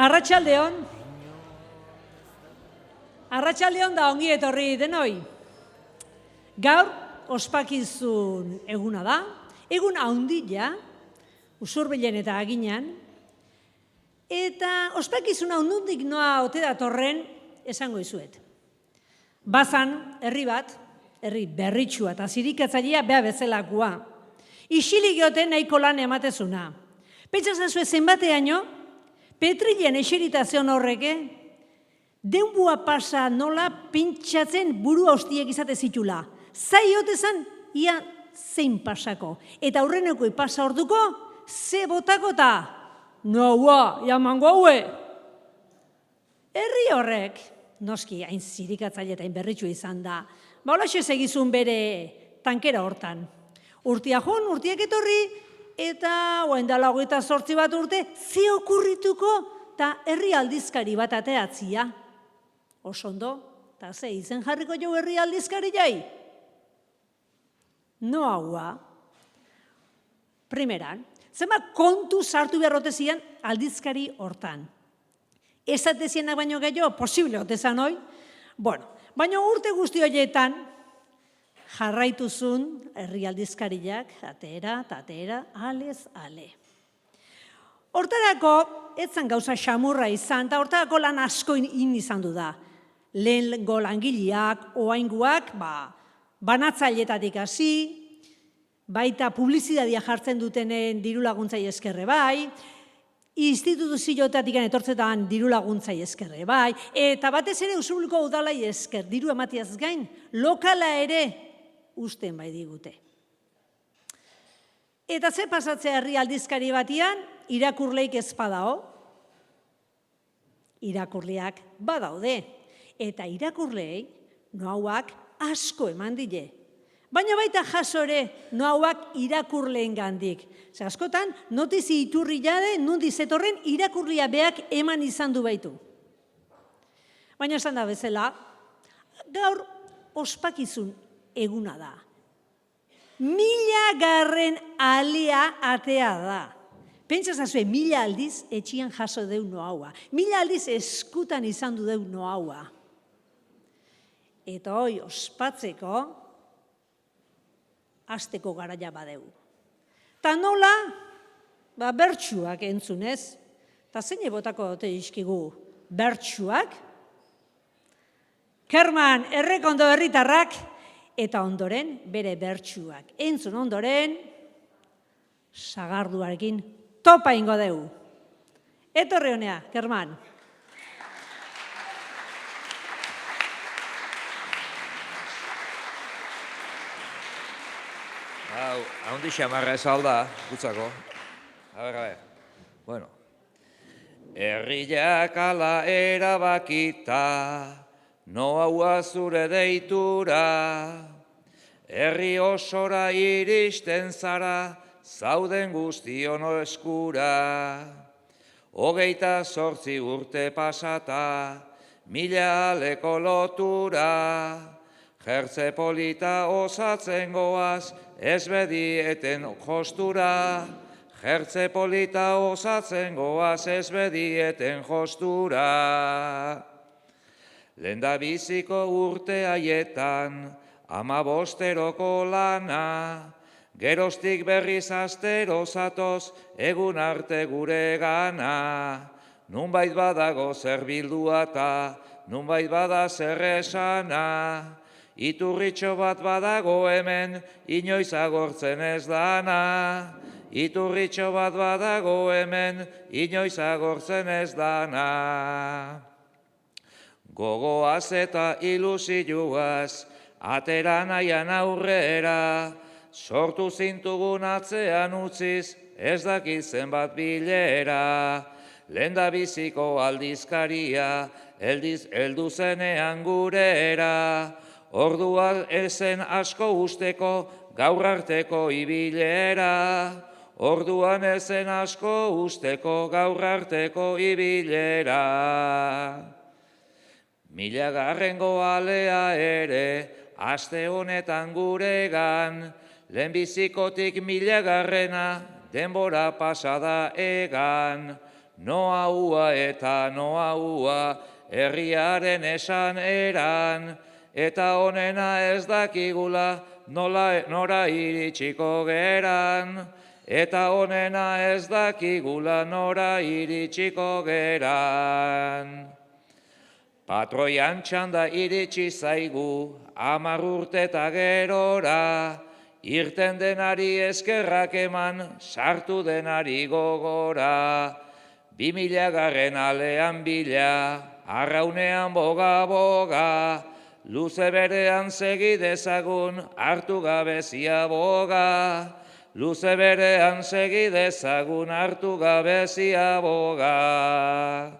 Arratsaldeon. Arratsaldeon da ongi etorri denoi. Gaur ospakizun eguna da, egun handia, Usurbilen eta Aginan, eta ospakizuna nondik noa ote datorren esango izuet. Bazan, herri bat, herri berritsua eta zirikatzailea bea bezalakoa. Isilik geoten nahiko lan ematezuna. Pentsazazue zenbateaino, Petrilen eseritazion horreke, denbua pasa nola pintxatzen buru haustiek izate zitula. Zaiotezan, ia zein pasako. Eta aurrenekoi pasa orduko, ze botako ta. Noa, jamango haue. Herri horrek, noski hain zirikatzaile eta hain berritxu izan da, olaxe segizun bere tankera hortan. Urtia joan, urtiak etorri, eta oendala 28 bat urte, ze okurrituko eta herri aldizkari bat ateatzia. Osondo, eta ze izen jarriko jo herri aldizkari jai? No haua. Primeran, zema kontu sartu beharrote zian aldizkari hortan. Esatezienak baino gehiago, posible otezan hoi? Bueno, baina urte guzti horietan, jarraituzun herri aldizkariak, atera, alez, ale. Hortarako, etzan gauza xamurra izan, eta hortarako lan asko izan du da. Lehengo langileak, oainguak, banatzaileetatik hasi, baita publizitatea jartzen dutenen diru laguntzai eskerre bai, instituzioetatik etortzetan diru laguntzai eskerre bai, eta batez ere Usurbilko udalai esker, diru ematiaz gain, lokala ere usten bai digute. Eta ze pasatzea herri aldizkari batian, irakurleik ez badao, irakurleak badaude, eta irakurleei noauak asko eman dile. Baina baita jasore noauak irakurleen gandik. Ze askotan, notizi iturri jade, nundi zetorren irakurlia beak eman izan du baitu. Baina esan da bezala, gaur ospakizun eguna da. 1000. alea atea da. Pentsazazue, 1000 aldiz etxian jaso deu noaua. 1000 aldiz eskutan izan du deu noaua. Eta hoi ospatzeko, hasteko garaia badeu. Ta nola, bertsuak entzunez, eta zein botako dute iskigu bertsuak? Kerman Errekondo herritarrak, eta ondoren bere bertsuak. Entzun ondoren, sagarduarekin topa ingo deu. Etorri honea, Kerman. Haundi xamarra ez alda, gutzako. A ver. Bueno. Herriak ala erabakita, noaua zure deitura, herri osora iristen zara, zauden guztion eskura. 28 urte pasata, 1000 aleko lotura, jertze polita osatzen goaz, ez bedieten jostura. Jertze polita osatzen goaz, ez bedieten jostura. Lehendabiziko urte haietan, 15 lana, geroztik berriz astero zatoz, egun arte gure gana. Nunbait badago zer bildua ta, nunbait bada zer esana, iturritxo bat badago hemen, inoiz agortzen ez dana. Iturritxo bat badago hemen, inoiz agortzen ez dana. Gogoaz eta ilusioaz, atera nahian aurrera, sortu zintugun atzean utziz, ez dakit zenbat bilera. Lehendabiziko aldizkaria, heldu zenean gurera, orduan ezen asko usteko, gaur arteko ibilera. Orduan ezen asko usteko, gaur arteko ibilera. 1000. alea ere, aste honetan guregan, lehenbizikotik 1000. denbora pasada egan. noa ua eta noa ua, herriaren esan eran, eta honena ez dakigula nora iritsiko geran, eta honena ez dakigula nora iritsiko geran. Patroian txanda iritsi zaigu, 10 urte eta gerora, irten denari eskerrak eman, sartu denari gogora. 2000 alean bila, arraunean boga, luze berean segi dezagun, hartu gabezia boga. Luze berean segi dezagun, hartu gabezia boga.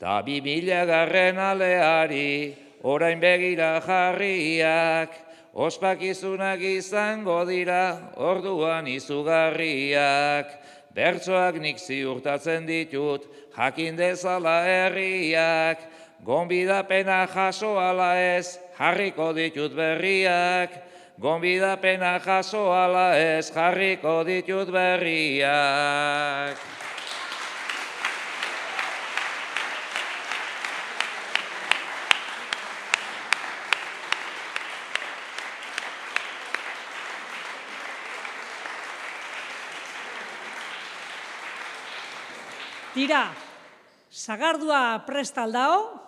Ta 2000 aleari, orain begira jarriak, ospakizunak izango dira, orduan izugarriak. Bertsoak nik ziurtatzen ditut, jakin dezala herriak, gonbidapena jaso ala ez, jarriko ditut berriak. Gonbidapena jaso ala ez, jarriko ditut berriak. Tira, sagardua prest aldao.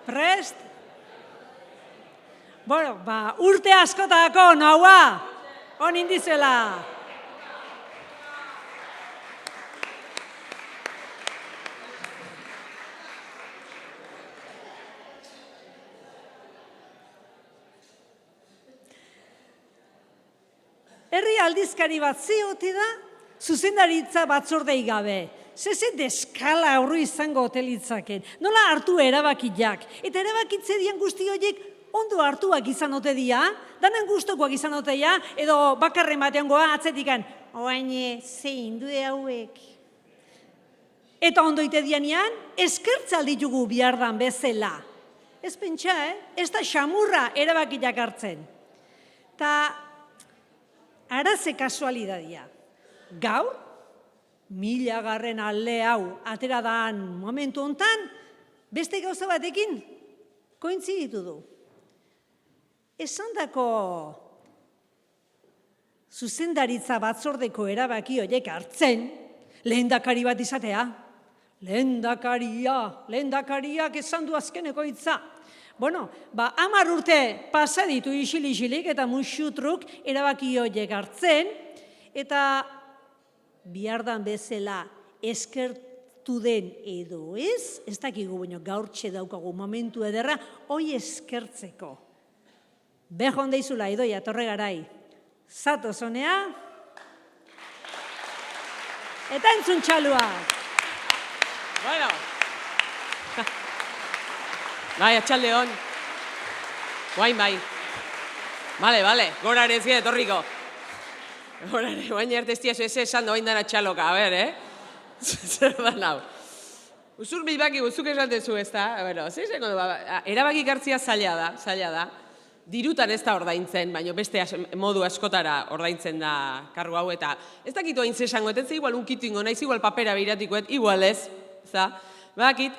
Prest? Bueno, urte askotako noa, hon indizuela. Herri aldizkari bat ziote da, zuzendaritza batzordei gabe. Zeze deskala aurru izango hotelitzaken. Nola hartu erabakiak. Eta erabakitze dian guzti horiek ondo hartuak izan ote dia, danan gustokoak izan ote dia, edo bakarren batean goa atzetikan, oaine, zein due hauek. Eta ondo ite dianian, eskertzal ditugu bihardan bezala. Ez pentsa, ez da xamurra erabakiak hartzen. Ta, araze kasualidadia. Gaur, 1000 ale hau atera daan momentu hontan, beste gauza batekin kointziditu du. Esandako zuzendaritza batzordeko erabaki horiek hartzen, lehendakari bat izatea. Lehendakariak esan du azkeneko hitza. Bueno, 10 urte pasa ditu isil-isilik eta musutruk erabaki horiek hartzen, eta bihardan bezala eskertu den edo ez dakigu baino gaurtxe daukagu momentu ederra, hoi eskertzeko. Behon deizula Idoia Torregarai, zatoz honea, eta entzun txalua. Bueno. Bai, atxalde hon. Bai. Bale, gora ere ez gira etorriko. Gora ere, baina erteztia esan da oindan atxaloka, a ber, Zer da nau. Uzur bilbaki guzuk esan dezu ez da, erabaki hartzia zaila da. Dirutan ez da ordaintzen, baina beste modu askotara ordaintzen da kargu hau, eta ez dakitu hain zesango, eta ez igual unkitu ingo naiz, igual papera biratikoet, igual ez, Bakit,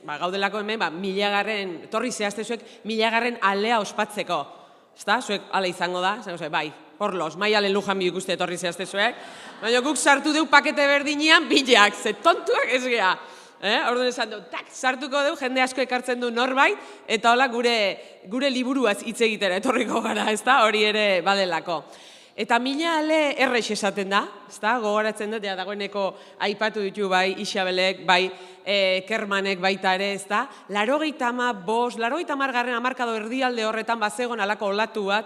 gaudelako hemen, 1000 torri zehazte zuek, 1000 alea ospatzeko. Zuek ala izango da, bai, porlos, Maialen Lujan bi ikuste etorri zehaztezuek, baina guk sartu deu pakete berdinean bilak, ze tontuak ez gea. Orduan esan du, tak, sartuko deu, jende asko ekartzen du norbait, eta hola gure liburuaz hitz egitera etorriko gara, ezta, hori ere badelako. Eta mila ale errex esaten da, ezta, gogoratzen dut, dagoeneko aipatu ditu bai Isabelek, bai Kermanek baita ere, ezta, 85 hamarkado erdialde horretan bazegon alako olatu bat,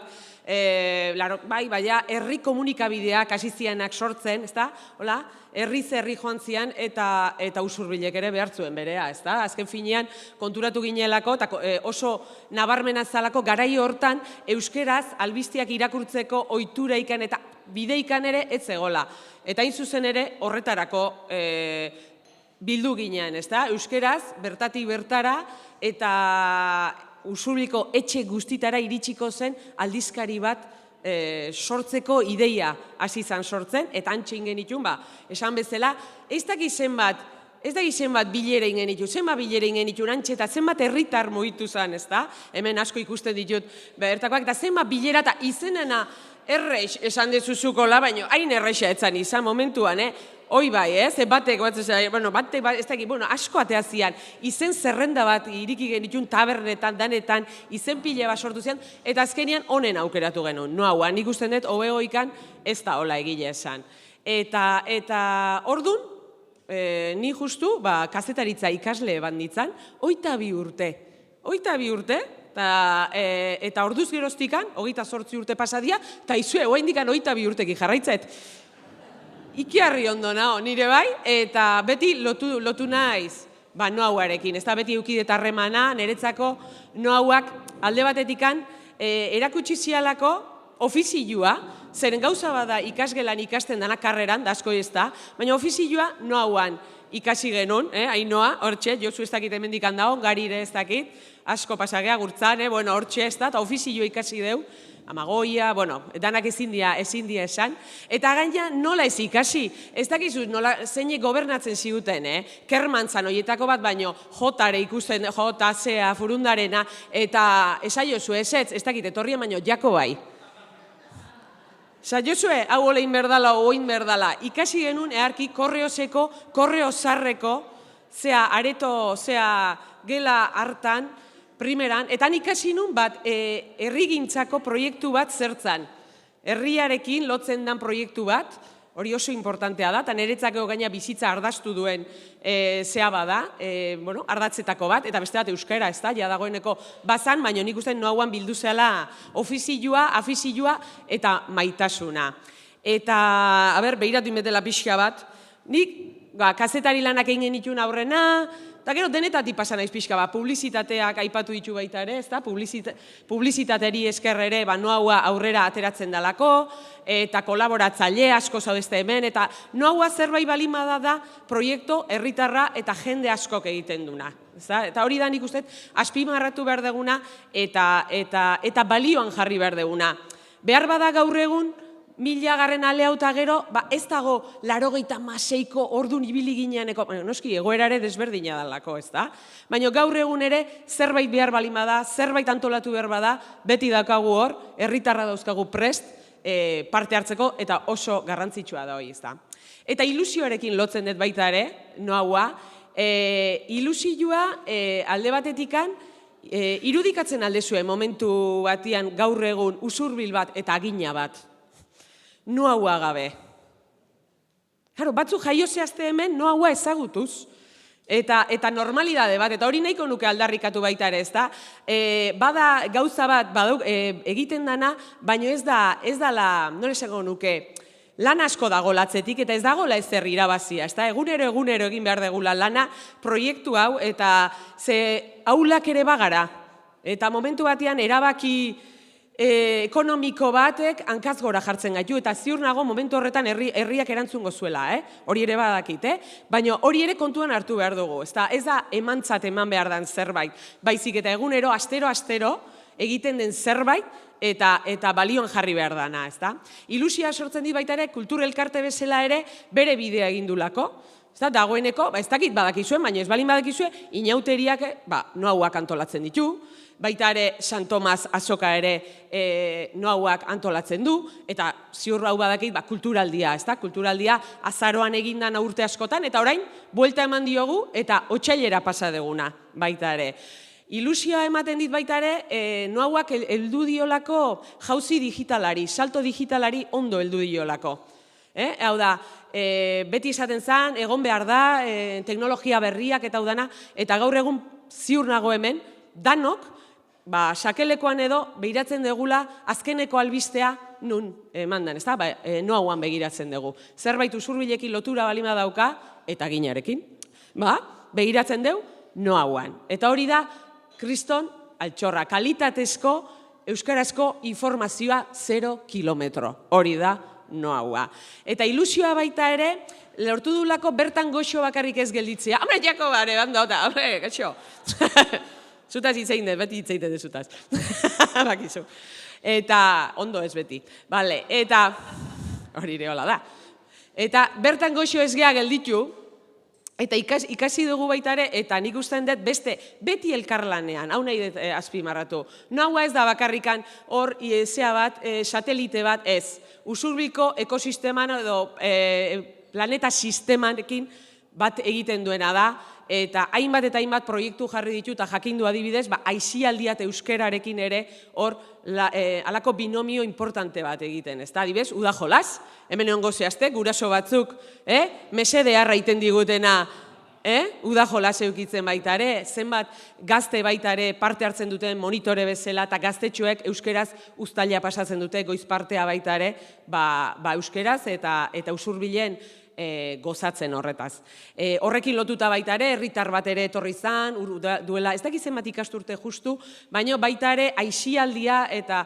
bai, baina herri komunikabideak hasi zianak sortzen, ezta, hola, herriz herri joan zian eta Usurbilek ere behartzuen berea, ezta? Azken finean konturatu ginelako eta oso nabarmena zalako garai hortan euskeraz albisteak irakurtzeko ohitura ikan eta bide ikan ere ez zegola. Eta hain zuzen ere horretarako bildu ginean, ezta? Euskeraz bertatik bertara eta Usurbileko etxe guztitara iritsiko zen aldizkari bat sortzeko ideia hasi izan sortzen, eta antxe ingen itun, esan bezala, ez daki zenbat bilera ingen itun, zenbat bilera ingen itun antxe, eta zenbat herritar mugitu zen, ez da? Hemen asko ikusten ditut bertakoak, eta zenbat bilera eta izenena errex esan dezuzukola, baina hain errexa etzan izan momentuan, hoi bai, batek, ez dakit, asko ateazian, izen zerrenda bat iriki genitun tabernetan, danetan, izen pile bat sortu zian, eta azkenian honen aukeratu genuen. No hauan, nik usten dut, hobegoikan ez da hola egile esan. Eta ordun, ni justu, kazetaritza ikasle bat nintzen, 22 urte, eta orduz geroztikan, 28 urte pasadia, eta izue, hoa indikan 22 urteki jarraitzet. Ikiarri ondo nao, nire bai, eta beti lotu naiz noauarekin. Ez da beti eukidet harremana, niretzako noauak alde batetikan erakutsi zialako ofizioa, zeren gauza bada ikasgelan ikasten dana karreran, da asko ez da, baina ofizioa noauan ikasi genuen, hainoa, hortxe, Josu ez dakit hemendik handao, Garire ez dakit, asko pasagea gurtzan, hortxe ez da, eta ofizioa ikasi deu, Amagoia, danak ezin dia esan. Eta gaina nola ez ikasi, ez dakizu zeinek gobernatzen ziguten, Kerman zan horietako bat baino, Jotare ikusten, Jota, Zea, Furundarena, eta esaiozu ez dakit, etorrien baino, jako bai. Saiozue, hau olein berdala, oin berdala, ikasi genuen earki korreozeko, korreozarreko, zea areto, zea gela hartan, primeran, eta ikasi nun bat herrigintzako proiektu bat zertzan. Herriarekin lotzen den proiektu bat, hori oso importantea da, eta niretzako gaina bizitza ardaztu duen zea bada, ardatzetako bat, eta beste bat euskara, ez da, ja dagoeneko bazan, baina nik uste noauan bildu zela ofizioa, afizioa eta maitasuna. Eta, behiratu inbetela pixka bat, nik kazetari lanak egin itun aurrena, eta gero denetatik pasan naiz pixka bat, publizitateak aipatu ditu baita ere, ez da, publizitateri esker ere, noaua aurrera ateratzen dalako, eta kolaboratzaile asko zaudezte hemen, eta noaua zerbait balima da proiektu herritarra eta jende askok egiten duna. Eta hori da nik uste, azpimarratu behar deguna eta balioan jarri behar deguna. Behar bada gaur egun, 1000 aleauta gero, ez dago 86ko ordun ibili gineaneko, noski egoerare desberdina dalako, ez da? Baina gaur egun ere, zerbait behar balima da, zerbait antolatu behar bada, beti daukagu hor, herritarra dauzkagu prest, parte hartzeko, eta oso garrantzitsua da hori, ez da? Eta ilusioarekin lotzen dut baita ere, noaua, ilusioa alde batetikan, irudikatzen aldezue momentu batian gaur egun Usurbil bat eta Agina bat. Noaua gabe. Batzu jaio zehazte hemen noaua ezagutuz. Eta normalidade bat, eta hori nahiko nuke aldarrikatu baita ere, ez da? Bada gauza bat egiten dana, baina ez dala, nore esango nuke, lan asko dago latzetik, eta ez dagoela ezer irabazia, ez da? Egunero egin behar degula lana, proiektu hau, eta ze haulak ere bagara. Eta momentu batean erabaki ekonomiko batek hankaz gora jartzen gaitu, eta ziur nago momentu horretan herriak erantzungo zuela, hori ere badakit, baina hori ere kontuan hartu behar dugu, ez da emantzat eman behar den zerbait, baizik eta egunero, astero, egiten den zerbait, eta balioan jarri behar dana, ez da? Ilusia sortzen di baita ere, kultur elkarte bezala ere, bere bidea egindulako, Ez da, dagoeneko, ez dakit badakizue, baina ez balin badakizue, inauteriak noauak antolatzen ditu, baita ere San Tomas azoka ere noauak antolatzen du, eta ziur hau badakit kulturaldia, ez da, kulturaldia azaroan egindan urte askotan, eta orain, buelta eman diogu, eta otsailera pasa deguna, baita ere. Ilusioa ematen dit baita ere, noauak heldu diolako jauzi digitalari, salto digitalari ondo heldu diolako. Hau da, beti esaten zen, egon behar da, teknologia berriak eta hau dana, eta gaur egun ziur nago hemen, danok, sakelekoan edo, behiratzen degula, azkeneko albistea nun mandan, ez da, noauan begiratzen dugu. Zerbait usurbilekin lotura balima dauka, eta ginarekin, begiratzen dugu, noauan. Eta hori da, kriston altxorra, kalitatezko, euskarazko informazioa 0 kilometro, hori da, noaua. Eta ilusioa baita ere, lortu dulako bertan goxo bakarrik ez gelditzea. Hombre, jako bare, bandota, hombre, gaxo. Zutaz hitzein dut, beti hitzein dut zutaz. Bakizu. Eta, ondo ez beti. Bale, eta, hori ere hola da. Eta bertan goxo ez gea gelditu, eta ikasi dugu baita ere, eta nik usten dut beti elkarlanean, hau nahi dut azpimarratu. Noaua ez da bakarrikan hor zea bat, satelite bat ez. Usurbiko ekosisteman edo planeta sistemanekin bat egiten duena da, eta hainbat eta hainbat proiektu jarri ditu, eta jakindu adibidez, aisialdiat euskerarekin ere hor alako binomio importante bat egiten, ez da, adibidez, uda jolas, hemen egon gozeazte, guraso batzuk, mesedearra iten digutena, uda jolas eukitzen baita ere, zenbat gazte baita ere parte hartzen duten monitore bezala, eta gaztetxoek euskeraz uztaila pasatzen dute, goiz partea baita ere, euskeraz eta usurbilen gozatzen horretaz. Horrekin lotuta baita ere, herritar bat ere etorri zan, duela, ez dakit zenbat ikasturte justu, baina baita ere aisialdia eta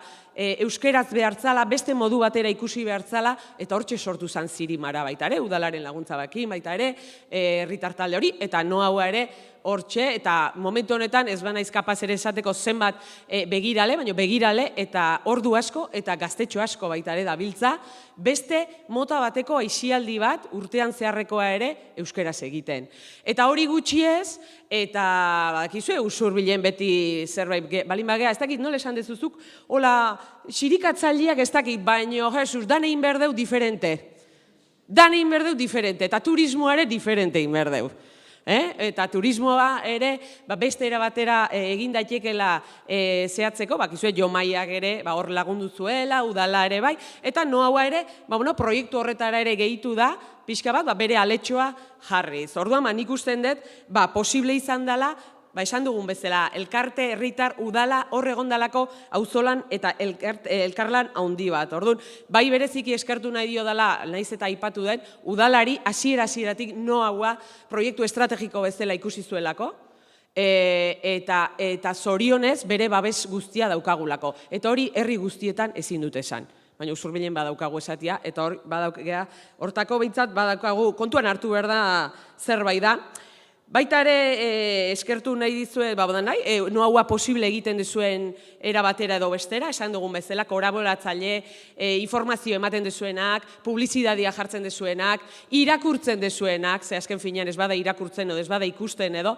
euskeraz behartzala, beste modu batera ikusi behartzala, eta hortxe sortu zan Zirimara baita ere, udalaren laguntza bakin baita ere, herritar talde hori, eta noaua ere hortxe, eta momentu honetan ez banaiz kapaz ere esateko zenbat begirale, baina begirale eta ordu asko eta gaztetxo asko baita ere dabiltza, beste mota bateko aisialdi bat urtean zeharrekoa ere euskeraz egiten. Eta hori gutxi ez, eta badakizue usurbilen beti zerbait balin bagea, ez dakit nola esan dezuzuk, hola, xirikatzaileak ez dakit, baina, Jesus, dan egin berdeu diferente. Dan egin berdeu diferente, eta turismoa ere diferente egin berdeu. Eta turismoa ere beste era batera egin daitekela zehatzeko, bakizue Jomaiak ere hor lagundu zuela, udala ere bai, eta noaua ere proiektu horretara ere gehitu da, pixka bat bere aletxoa jarriz. Orduan, nik usten dut, posible izan dela, esan dugun bezala, elkarte, herritar, udala, hor egondalako auzolan eta elkarlan handi bat. Orduan, bai bereziki eskertu nahi dio dela, naiz eta aipatu den, udalari hasieratik noaua proiektu estrategiko bezala ikusi zuelako, eta zorionez bere babes guztia daukagulako. Eta hori herri guztietan ezin dute esan. Baina usurbilen badaukagu esatia, eta hortako behintzat badaukagu, kontuan hartu behar da zerbait da. Baita ere eskertu nahi dizue, noaua posible egiten dizuen era batera edo bestera, esan dugun bezala, kolaboratzaile, informazio ematen dizuenak, publizidadia jartzen dizuenak, irakurtzen dizuenak, ze azken finean ez bada irakurtzen edo ez bada ikusten edo,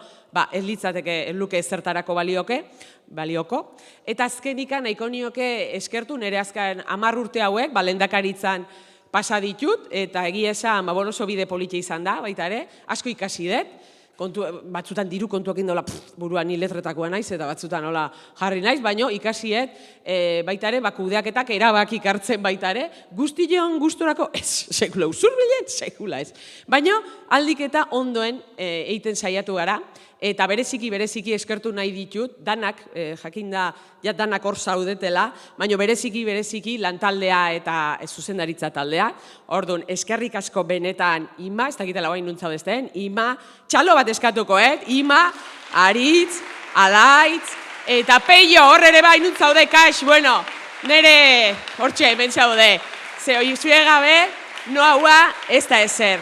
ez litzateke luke zertarako balioko. Eta azkenikan nahiko nioke eskertu nire azken 10 urte hauek, lehendakaritzan pasa ditut, eta egia esan oso bide politia izan da, baita ere, asko ikasi dut, batzutan diru kontuak indola buruan ni letretakoa naiz eta batzutan hola jarri naiz, baina ikasiet baita ere kudeaketak erabakik hartzen baita ere, guztion gusturako ez, sekula usurbilet, sekula ez. Baina aldik eta ondoen egiten saiatu gara, eta bereziki eskertu nahi ditut, danak, jakinda, danak hor zaudetela, baina bereziki lantaldea eta zuzendaritza taldea. Orduan, eskerrik asko benetan Ima, ez dakitela guain nuntza bezten, Ima, txalo bat eskatuko, Ima, Aritz, Alaitz, eta Peio, hor ere bai nuntzaude, kaix, bueno, nire hortxe hemen zaude, ze hori zue gabe, noaua ez da ezer.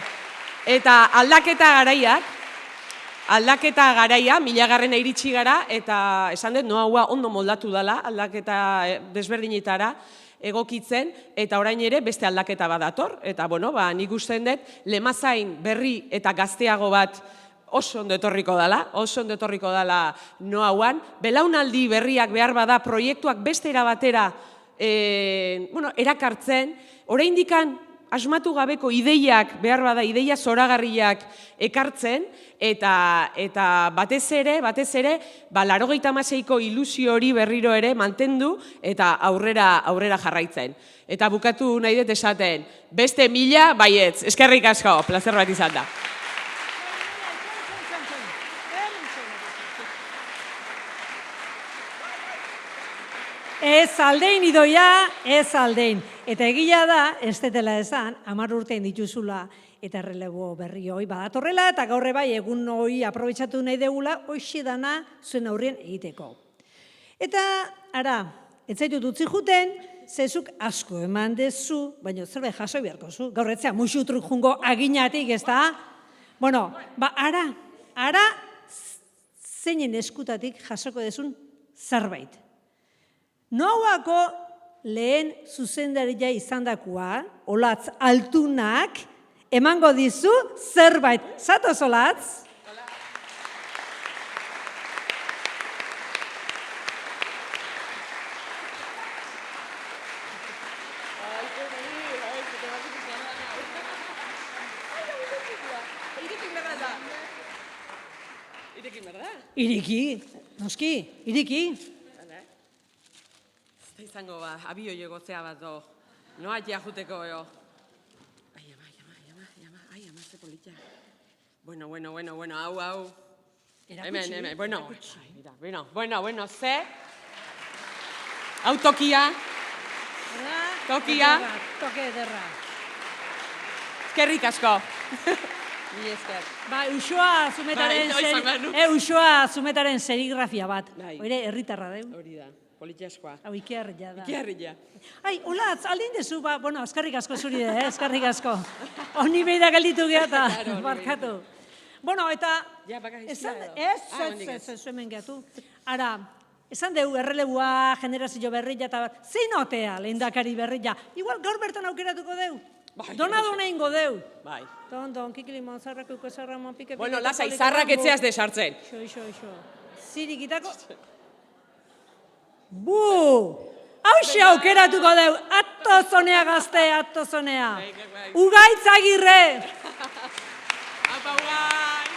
Eta aldaketa garaia, 1000 iritsi gara, eta esan dut, noaua ondo moldatu dela, aldaketa desberdinetara, egokitzen, eta orain ere beste aldaketa badator, eta bueno, nik usten dut, Lemazain berri eta gazteago bat oso ondo etorriko dala noauan, belaunaldi berriak behar bada proiektuak beste era batera erakartzen, oraindikan asmatu gabeko ideiak, behar bada, ideia zoragarriak ekartzen, eta batez ere, 86ko ilusio hori berriro ere mantendu eta aurrera jarraitzen. Eta bukatu nahi dut esaten, beste 1000 baietz, eskerrik asko, plazer bat izan da. Ez aldein, Idoia, ez aldein. Eta egia da, ez detela esan, 10 urtein dituzula eta errelebo berri hoi badatorrela, eta gaur bai egun hoi aprobetxatu nahi degula, hoxe dana zuen aurrien egiteko. Eta, ara, ez zaitut utzi juten, zezuk asko eman dezu, baina zerbait jaso beharko zu, gaur etzea musutruk jungo aginatik, ez da? Bueno, ara, zeinen eskutatik jasoko dezun zerbait. Noauako lehen zuzendaria izandakoa, Olatz Altunak, emango dizu zerbait. Zatoz, Olatz? Iriki, noski, iriki. Eta izango abio jogotzea bat do. Noa juteko eo. Ai, ama, ze politxa. Bueno, hau. Hemen, bueno, ze. Hau tokia. Toke ederra. Eskerrik asko. Ni esker. Uxoa zumetaren serigrafia bat. Oire, herritarra deu. Hori da. Politxaskoa. Hau ikerria da. Ikerria. Ai, Olatz, aldin dezu, bueno, eskerrik asko zuri de, eskerrik asko. Honi beida galditu gehiata, barkatu. Bueno, eta... Ja, bakagizkia edo. Ez, hemen gehatu. Ara, esan deu, errelebua, generazio berrilla, eta zeinotea, lehendakari berrilla. Igual gaur bertan aukeratuko deu. Dona ingo deu. Bai. Don, kikili monzarrakuko zarramon pike... Bueno, lasai, zarrak etzeaz desartzen. Xo. Zirikitako... Hauxe aukeratuko deu, atozonea gazte, atozonea. Ugaitz Agirre. Apa, ugai.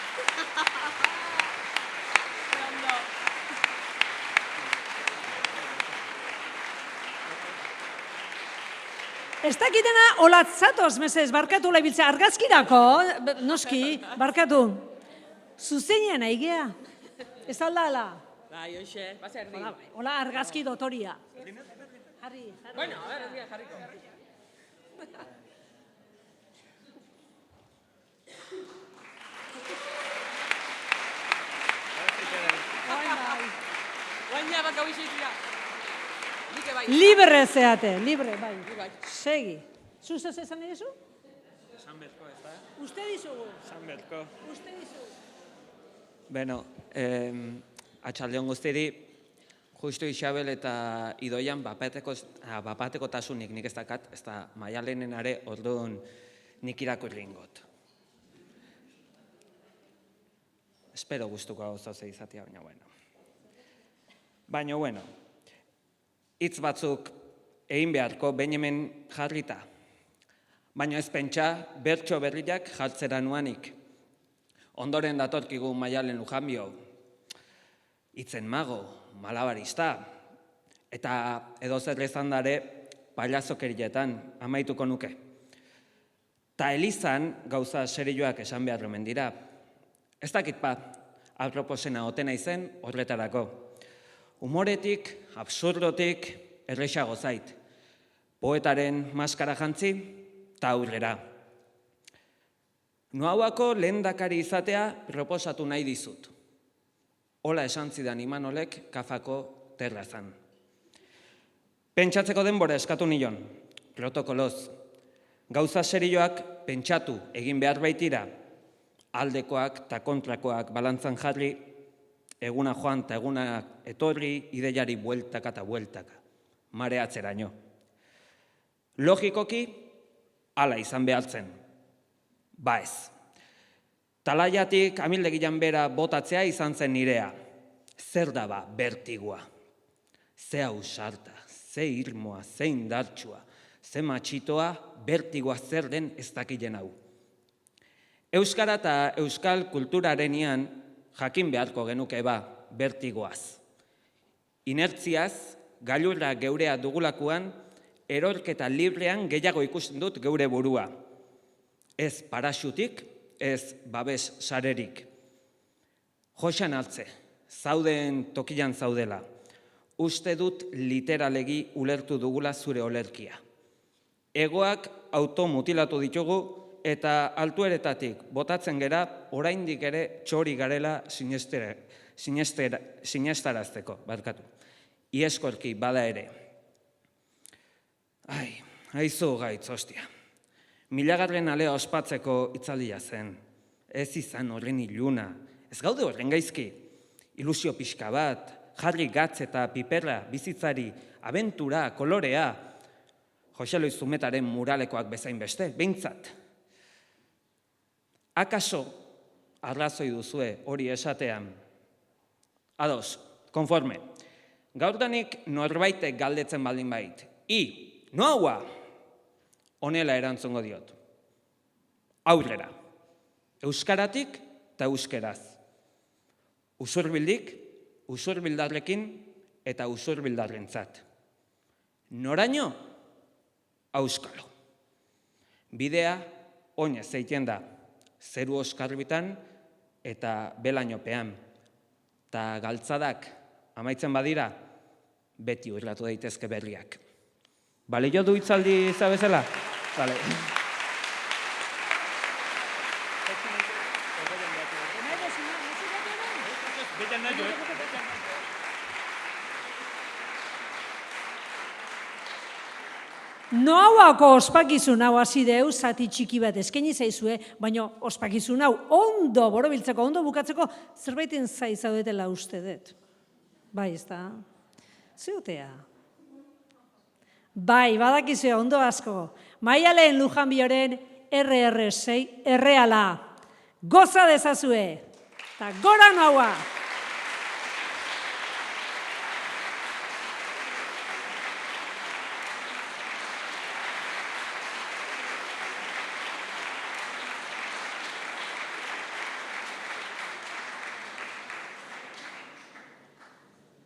Ez dakitena, Olatz, zatoz, mesez, barkatu lebiltzea, argazkirako, noski, barkatu. Zuzenean aigea, ez aldala. Bai, hoxe, baza erdi. Hola, argazki dotoria. Harri. Bueno, a ver, erdia jarriko. Baina baka huixeizia. Libre zeate, libre, bai. Segi. Zuzaz esan egizu? Esan bezko, ez da? Uste dizugu? Esan bezko. Uste dizugu? Beno, atxaldeon guztiri, justu Isabel eta Idoian bapateko tasunik nik ez dakat, ez da Maialenen are orduan nik irakurringot. Espero gustuko hau zauze izatea, baina bueno. Hitz batzuk egin beharko behin hemen jarrita. Baina ez pentsa bertso berriak jartzera nuanik. Ondoren datorkigu Maialen Lujanbio, hitzen mago, malabarista, eta edozer izan dare pailazokerietan amaituko nuke. Ta Elizan gauza serioak esan behar omen dira. Ez dakit aproposena otena izen horretarako. Humoretik, absurdotik, errexago zait. Poetaren maskara jantzi, eta aurrera. Noauako lehendakari izatea proposatu nahi dizut. Hola esan zidan Imanolek kafako terrazan. Pentsatzeko denbora eskatu nion, protokoloz. Gauza serioak pentsatu egin behar baitira, aldekoak eta kontrakoak balantzan jarri, eguna joan eta eguna etorri, ideiari bueltaka eta bueltaka, mareatzeraino. Logikoki, hala izan behartzen. Ba ez. Talaiatik amildegian bera botatzea izan zen nirea. Zer da ba bertigoa? Ze ausarta, ze irmoa, ze indartsua, ze matxitoa, bertigoa zer den ez dakilen hau. Euskara eta euskal kulturarenian jakin beharko genuke ba bertigoaz. Inertziaz, gailurra geurea dugulakuan, erorketa librean gehiago ikusten dut geure burua. Ez paraxutik, ez babes sarerik. Joxan altze, zauden tokian zaudela. Uste dut literalegi ulertu dugula zure olerkia. Egoak automutilatu ditugu eta altueretatik botatzen gera oraindik ere txori garela sinestarazteko, barkatu. Ieskorki bada ere. Aizu gaitz, ostia. Milagarren alea ospatzeko itzaldia zen. Ez izan horren iluna. Ez gaude horren gaizki. Ilusio pixka bat, jarri gatz eta piperra, bizitzari, abentura, kolorea. Jose Luis Zumetaren muralekoak bezain beste, behintzat. Akaso, arrazoi duzue hori esatean. Ados, konforme. Gaurdanik norbaitek galdetzen baldin bait. Noaua? Honela erantzungo diot. Aurrera. Euskaratik eta euskeraz. Usurbildik, usurbildarrekin eta usurbildarrentzat. Noraino? Auskalo. Bidea oinez zeiten da. Zeru oskarbitan eta belainopean. Ta galtzadak amaitzen badira, beti urratu daitezke berriak. Balio du hitzaldi zabezela? Bale. Noauako ospakizun hau hasi deu, zati txiki bat eskaini zaizue, baina ospakizun hau ondo borobiltzeko, ondo bukatzeko, zerbaiten zaudetela uste dut. Bai, ez da? Zeutea. Bai, badakizue ondo asko. Maialen Lujanbioren RR6 erreala. Goza dezazue. Eta gora noaua!